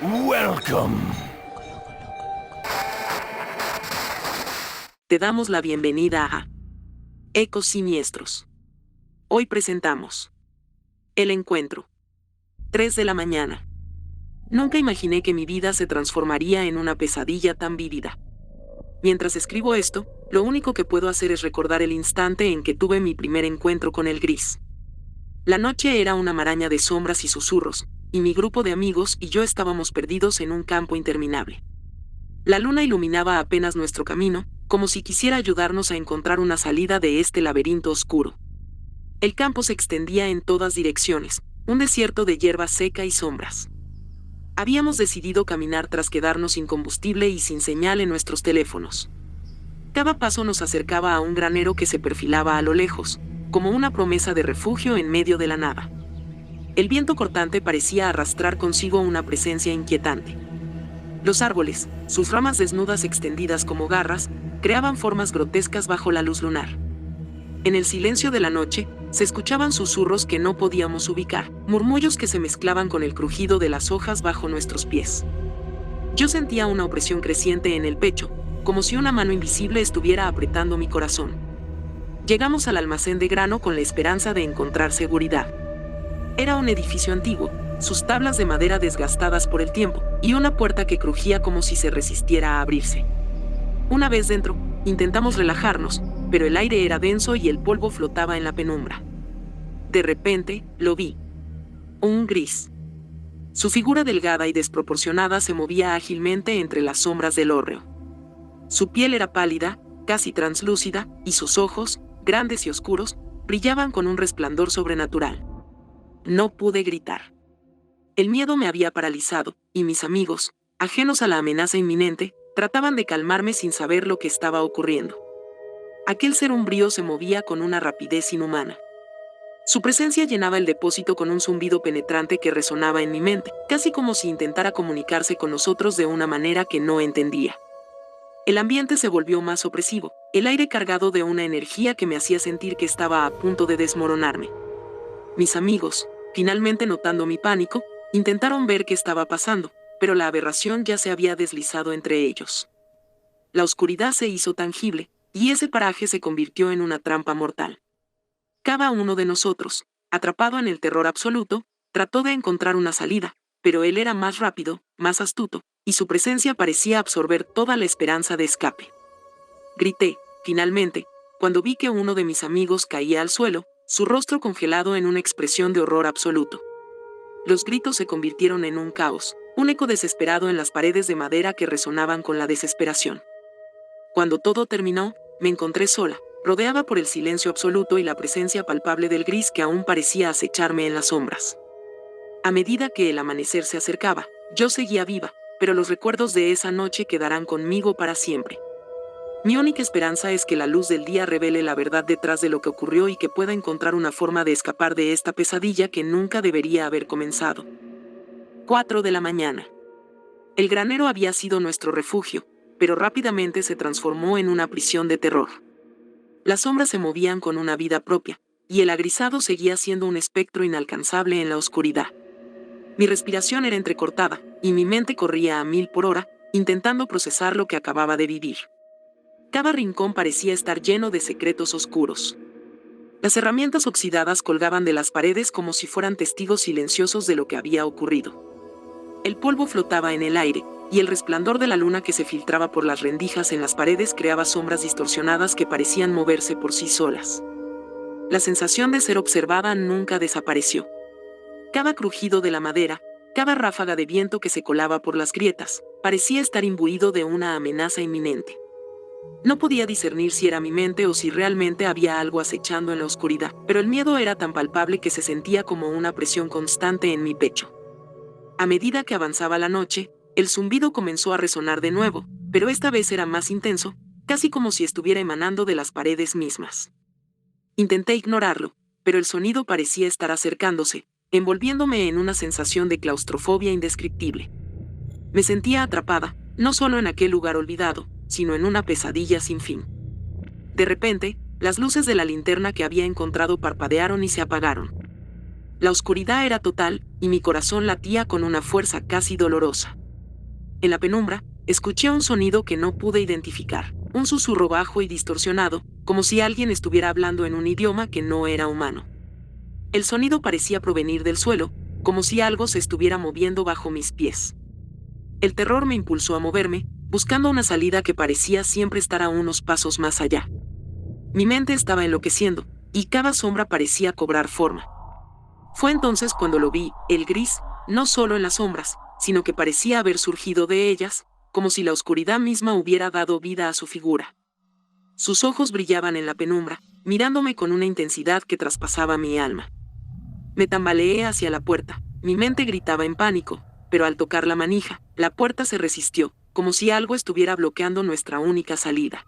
Welcome. Te damos la bienvenida a Ecos Siniestros. Hoy presentamos El Encuentro. 3 de la mañana. Nunca imaginé que mi vida se transformaría en una pesadilla tan vívida. Mientras escribo esto, lo único que puedo hacer es recordar el instante en que tuve mi primer encuentro con el gris. La noche era una maraña de sombras y susurros, y mi grupo de amigos y yo estábamos perdidos en un campo interminable. La luna iluminaba apenas nuestro camino, como si quisiera ayudarnos a encontrar una salida de este laberinto oscuro. El campo se extendía en todas direcciones, un desierto de hierba seca y sombras. Habíamos decidido caminar tras quedarnos sin combustible y sin señal en nuestros teléfonos. Cada paso nos acercaba a un granero que se perfilaba a lo lejos, como una promesa de refugio en medio de la nada. El viento cortante parecía arrastrar consigo una presencia inquietante. Los árboles, sus ramas desnudas extendidas como garras, creaban formas grotescas bajo la luz lunar. En el silencio de la noche, se escuchaban susurros que no podíamos ubicar, murmullos que se mezclaban con el crujido de las hojas bajo nuestros pies. Yo sentía una opresión creciente en el pecho, como si una mano invisible estuviera apretando mi corazón. Llegamos al almacén de grano con la esperanza de encontrar seguridad. Era un edificio antiguo, sus tablas de madera desgastadas por el tiempo, y una puerta que crujía como si se resistiera a abrirse. Una vez dentro, intentamos relajarnos, pero el aire era denso y el polvo flotaba en la penumbra. De repente, lo vi. Un gris. Su figura delgada y desproporcionada se movía ágilmente entre las sombras del hórreo. Su piel era pálida, casi translúcida, y sus ojos, grandes y oscuros, brillaban con un resplandor sobrenatural. No pude gritar. El miedo me había paralizado, y mis amigos, ajenos a la amenaza inminente, trataban de calmarme sin saber lo que estaba ocurriendo. Aquel ser umbrío se movía con una rapidez inhumana. Su presencia llenaba el depósito con un zumbido penetrante que resonaba en mi mente, casi como si intentara comunicarse con nosotros de una manera que no entendía. El ambiente se volvió más opresivo, el aire cargado de una energía que me hacía sentir que estaba a punto de desmoronarme. Mis amigos, finalmente notando mi pánico, intentaron ver qué estaba pasando, pero la aberración ya se había deslizado entre ellos. La oscuridad se hizo tangible, y ese paraje se convirtió en una trampa mortal. Cada uno de nosotros, atrapado en el terror absoluto, trató de encontrar una salida, pero él era más rápido, más astuto, y su presencia parecía absorber toda la esperanza de escape. Grité, finalmente, cuando vi que uno de mis amigos caía al suelo, su rostro congelado en una expresión de horror absoluto. Los gritos se convirtieron en un caos, un eco desesperado en las paredes de madera que resonaban con la desesperación. Cuando todo terminó, me encontré sola, rodeada por el silencio absoluto y la presencia palpable del gris que aún parecía acecharme en las sombras. A medida que el amanecer se acercaba, yo seguía viva, pero los recuerdos de esa noche quedarán conmigo para siempre. Mi única esperanza es que la luz del día revele la verdad detrás de lo que ocurrió y que pueda encontrar una forma de escapar de esta pesadilla que nunca debería haber comenzado. 4 de la mañana. El granero había sido nuestro refugio, pero rápidamente se transformó en una prisión de terror. Las sombras se movían con una vida propia, y el agrisado seguía siendo un espectro inalcanzable en la oscuridad. Mi respiración era entrecortada, y mi mente corría a 1000 por hora, intentando procesar lo que acababa de vivir. Cada rincón parecía estar lleno de secretos oscuros. Las herramientas oxidadas colgaban de las paredes como si fueran testigos silenciosos de lo que había ocurrido. El polvo flotaba en el aire, y el resplandor de la luna que se filtraba por las rendijas en las paredes creaba sombras distorsionadas que parecían moverse por sí solas. La sensación de ser observada nunca desapareció. Cada crujido de la madera, cada ráfaga de viento que se colaba por las grietas, parecía estar imbuido de una amenaza inminente. No podía discernir si era mi mente o si realmente había algo acechando en la oscuridad, pero el miedo era tan palpable que se sentía como una presión constante en mi pecho. A medida que avanzaba la noche, el zumbido comenzó a resonar de nuevo, pero esta vez era más intenso, casi como si estuviera emanando de las paredes mismas. Intenté ignorarlo, pero el sonido parecía estar acercándose, envolviéndome en una sensación de claustrofobia indescriptible. Me sentía atrapada, no solo en aquel lugar olvidado, sino en una pesadilla sin fin. De repente, las luces de la linterna que había encontrado parpadearon y se apagaron. La oscuridad era total, y mi corazón latía con una fuerza casi dolorosa. En la penumbra, escuché un sonido que no pude identificar, un susurro bajo y distorsionado, como si alguien estuviera hablando en un idioma que no era humano. El sonido parecía provenir del suelo, como si algo se estuviera moviendo bajo mis pies. El terror me impulsó a moverme, buscando una salida que parecía siempre estar a unos pasos más allá. Mi mente estaba enloqueciendo, y cada sombra parecía cobrar forma. Fue entonces cuando lo vi, el gris, no solo en las sombras, sino que parecía haber surgido de ellas, como si la oscuridad misma hubiera dado vida a su figura. Sus ojos brillaban en la penumbra, mirándome con una intensidad que traspasaba mi alma. Me tambaleé hacia la puerta, mi mente gritaba en pánico, pero al tocar la manija, la puerta se resistió, como si algo estuviera bloqueando nuestra única salida.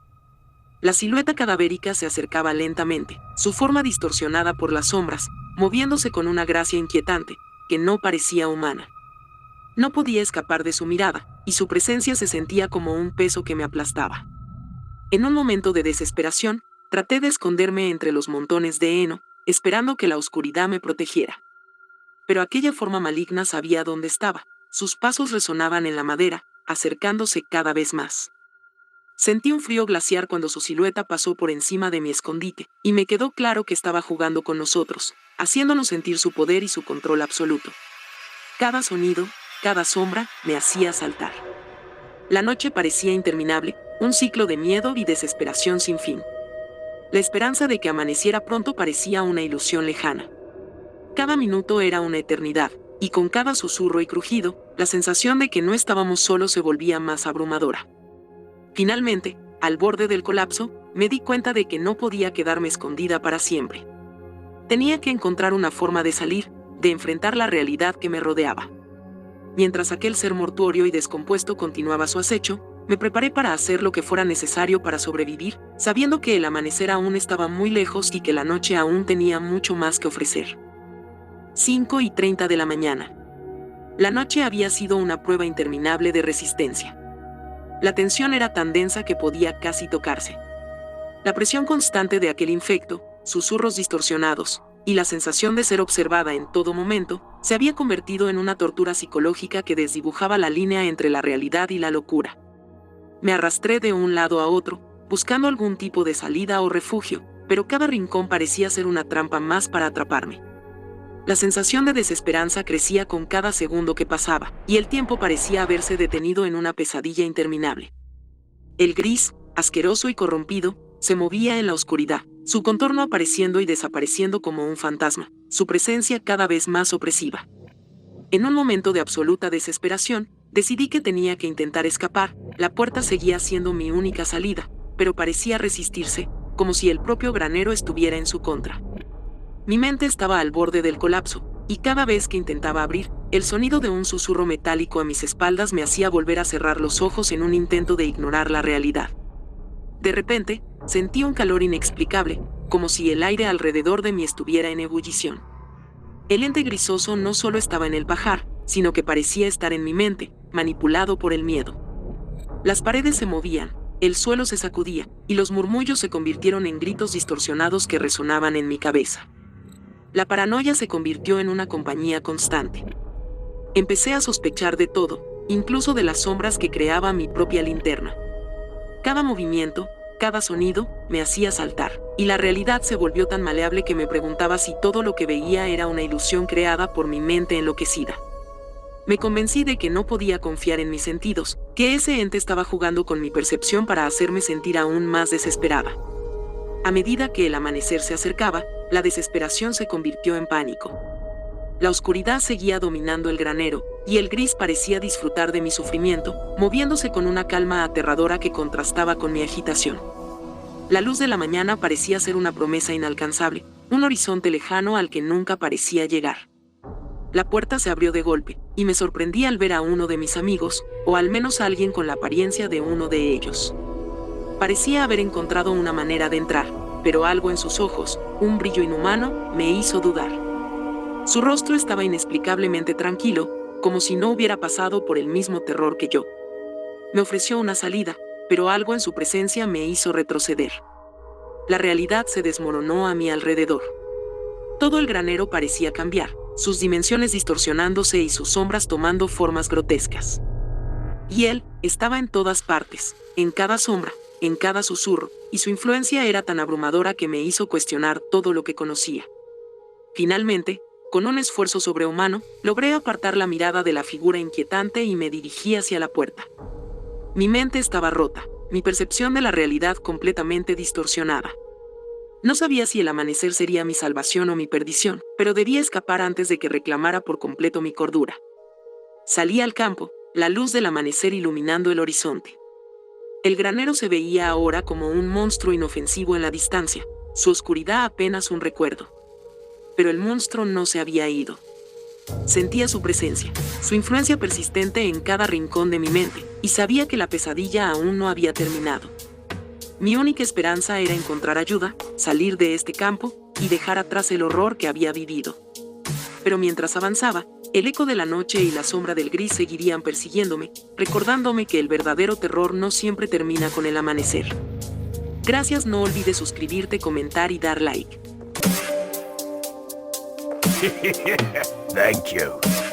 La silueta cadavérica se acercaba lentamente, su forma distorsionada por las sombras, moviéndose con una gracia inquietante, que no parecía humana. No podía escapar de su mirada, y su presencia se sentía como un peso que me aplastaba. En un momento de desesperación, traté de esconderme entre los montones de heno, esperando que la oscuridad me protegiera. Pero aquella forma maligna sabía dónde estaba, sus pasos resonaban en la madera, acercándose cada vez más. Sentí un frío glaciar cuando su silueta pasó por encima de mi escondite, y me quedó claro que estaba jugando con nosotros, haciéndonos sentir su poder y su control absoluto. Cada sonido, cada sombra, me hacía saltar. La noche parecía interminable, un ciclo de miedo y desesperación sin fin. La esperanza de que amaneciera pronto parecía una ilusión lejana. Cada minuto era una eternidad, y con cada susurro y crujido, la sensación de que no estábamos solos se volvía más abrumadora. Finalmente, al borde del colapso, me di cuenta de que no podía quedarme escondida para siempre. Tenía que encontrar una forma de salir, de enfrentar la realidad que me rodeaba. Mientras aquel ser mortuorio y descompuesto continuaba su acecho, me preparé para hacer lo que fuera necesario para sobrevivir, sabiendo que el amanecer aún estaba muy lejos y que la noche aún tenía mucho más que ofrecer. 5:30 de la mañana. La noche había sido una prueba interminable de resistencia. La tensión era tan densa que podía casi tocarse. La presión constante de aquel infecto, susurros distorsionados, y la sensación de ser observada en todo momento, se había convertido en una tortura psicológica que desdibujaba la línea entre la realidad y la locura. Me arrastré de un lado a otro, buscando algún tipo de salida o refugio, pero cada rincón parecía ser una trampa más para atraparme. La sensación de desesperanza crecía con cada segundo que pasaba, y el tiempo parecía haberse detenido en una pesadilla interminable. El gris, asqueroso y corrompido, se movía en la oscuridad, su contorno apareciendo y desapareciendo como un fantasma, su presencia cada vez más opresiva. En un momento de absoluta desesperación, decidí que tenía que intentar escapar. La puerta seguía siendo mi única salida, pero parecía resistirse, como si el propio granero estuviera en su contra. Mi mente estaba al borde del colapso, y cada vez que intentaba abrir, el sonido de un susurro metálico a mis espaldas me hacía volver a cerrar los ojos en un intento de ignorar la realidad. De repente, sentí un calor inexplicable, como si el aire alrededor de mí estuviera en ebullición. El ente grisoso no solo estaba en el pajar, sino que parecía estar en mi mente, manipulado por el miedo. Las paredes se movían, el suelo se sacudía, y los murmullos se convirtieron en gritos distorsionados que resonaban en mi cabeza. La paranoia se convirtió en una compañía constante. Empecé a sospechar de todo, incluso de las sombras que creaba mi propia linterna. Cada movimiento, cada sonido, me hacía saltar, y la realidad se volvió tan maleable que me preguntaba si todo lo que veía era una ilusión creada por mi mente enloquecida. Me convencí de que no podía confiar en mis sentidos, que ese ente estaba jugando con mi percepción para hacerme sentir aún más desesperada. A medida que el amanecer se acercaba, la desesperación se convirtió en pánico. La oscuridad seguía dominando el granero, y el gris parecía disfrutar de mi sufrimiento, moviéndose con una calma aterradora que contrastaba con mi agitación. La luz de la mañana parecía ser una promesa inalcanzable, un horizonte lejano al que nunca parecía llegar. La puerta se abrió de golpe, y me sorprendí al ver a uno de mis amigos, o al menos a alguien con la apariencia de uno de ellos. Parecía haber encontrado una manera de entrar, pero algo en sus ojos, un brillo inhumano, me hizo dudar. Su rostro estaba inexplicablemente tranquilo, como si no hubiera pasado por el mismo terror que yo. Me ofreció una salida, pero algo en su presencia me hizo retroceder. La realidad se desmoronó a mi alrededor. Todo el granero parecía cambiar, sus dimensiones distorsionándose y sus sombras tomando formas grotescas. Y él estaba en todas partes, en cada sombra, en cada susurro, y su influencia era tan abrumadora que me hizo cuestionar todo lo que conocía. Finalmente, con un esfuerzo sobrehumano, logré apartar la mirada de la figura inquietante y me dirigí hacia la puerta. Mi mente estaba rota, mi percepción de la realidad completamente distorsionada. No sabía si el amanecer sería mi salvación o mi perdición, pero debía escapar antes de que reclamara por completo mi cordura. Salí al campo, la luz del amanecer iluminando el horizonte. El granero se veía ahora como un monstruo inofensivo en la distancia, su oscuridad apenas un recuerdo. Pero el monstruo no se había ido. Sentía su presencia, su influencia persistente en cada rincón de mi mente, y sabía que la pesadilla aún no había terminado. Mi única esperanza era encontrar ayuda, salir de este campo y dejar atrás el horror que había vivido. Pero mientras avanzaba, el eco de la noche y la sombra del gris seguirían persiguiéndome, recordándome que el verdadero terror no siempre termina con el amanecer. Gracias, no olvides suscribirte, comentar y dar like. Thank you.